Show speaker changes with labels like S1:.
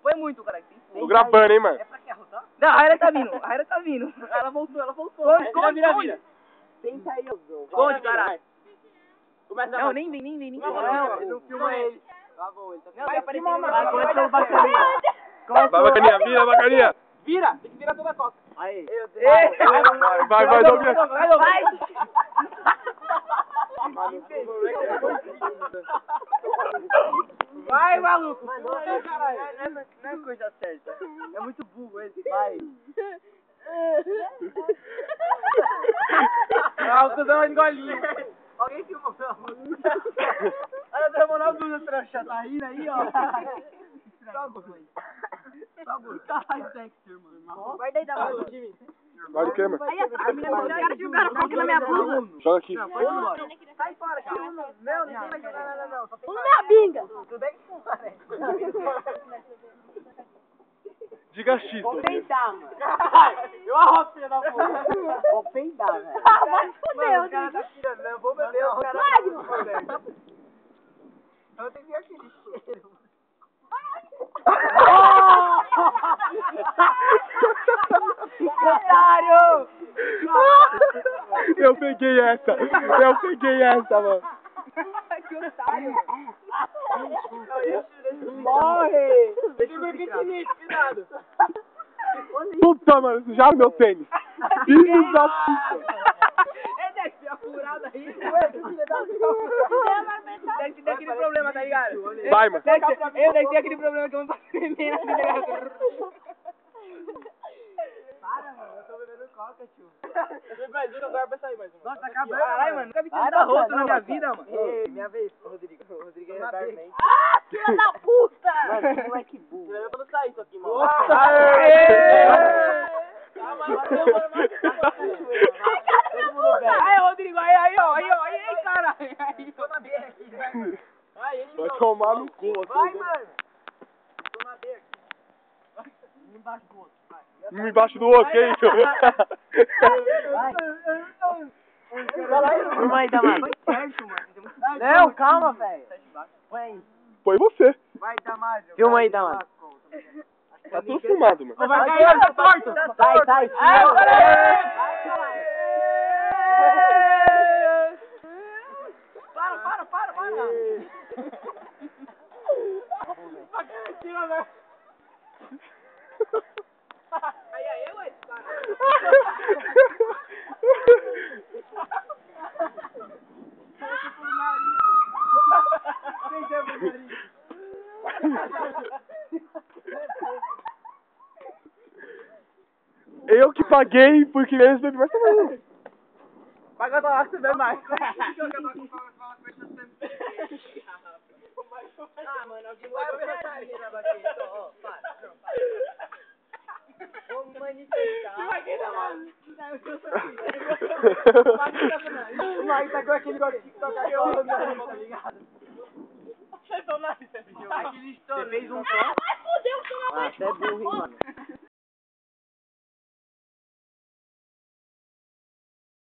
S1: Foi muito, cara.
S2: Tô gravando, hein, mano.
S1: É pra que arrotar? Não, a Raira tá vindo. A Raira tá vindo. Ela voltou. Esconde.
S3: Tenta aí, ô.
S1: Esconde, caralho.
S3: Começa
S1: Não, nem vem.
S3: Ele não filma ele. Tá bom, ele tá
S1: Não, vai aparecer.
S3: Vai, começou o bacaninha.
S2: Vai, bacaninha, vira, bacaninha.
S3: Vira, tem que virar toda a costa. Aí.
S2: Vai, Douglas.
S1: Vai. Vai, maluco.
S3: Não é coisa certa. É muito burro esse. Vai.
S1: Ah, o cuzão engolinho.
S3: Alguém filmou pela música. Olha, derramou na blusa, trouxa. Tá rindo aí, ó. Caralho, Dexter, mano.
S1: Guarda aí da mão.
S2: Guarda o quê, mano?
S1: Aí, a menina jogaram fogo na minha blusa.
S2: Joga aqui.
S3: Sai fora, cara. Meu, ninguém vai jogar nada, não.
S1: Pula na binga.
S3: Tudo bem que parece.
S2: Diga X.
S3: Vou peidar, mano. Eu arroto, filha da puta. Vou peidar, velho.
S1: Ah, vai foder,
S3: O cara tá tirando, né? Eu vou beber, o cara tá... Eu tenho que ver aquele cheiro.
S1: Otário!
S2: Eu peguei essa, mano.
S1: Que otário!
S3: Morre! Deixa eu ver piquenique, cuidado.
S2: Puta, mano, sujaram meu tênis. Filho da puta.
S1: É deve a furada aí. Deve ter aquele problema, tá ligado?
S2: Vai, mano.
S1: Deve ter aquele problema que eu não posso beber na vida.
S3: Para, mano, eu tô bebendo coca, tio. Mais um, agora vai sair mais um. Nossa, tá acabando.
S1: Caralho, mano, nunca vi tanta rosto na minha vida, mano.
S3: Ei, minha vez, Rodrigo. Rodrigo é barman.
S1: Ah, filha da puta!
S3: Mano, que moleque burro. Eu não sair isso aqui, mano.
S1: Aí, Rodrigo, aí, ó, aí, cara. Aí,
S3: Toma B aqui, vai, mano.
S2: Vai tomar no cu.
S3: Vai, mano. Toma B aqui. Embaixo do outro, vai.
S2: Um embaixo do outro, que isso?
S3: Filma aí, Damar. Foi certo, mano. Não, calma, velho. Põe aí.
S2: Foi você.
S3: Vai, Damar.
S1: Filma aí, Damar.
S2: Tá tudo filmado, mano.
S3: Vai cair, tá torto. Sai. Para. Tira, velho. Aí, ué, cara.
S2: Eu que paguei porque eles bebem mais também.
S1: Vai cantar lá que você bebe mais.
S3: Ah, mano, alguém vai ver na baqueta. Ó, para. Vamos manifestar. O Mike tá com aquele gordinho que toca aquela, tá ligado?
S1: Aquele estouro.
S3: Você fez um só?
S1: Ai, fudeu, seu
S3: Ah, você é burro, hein, mano.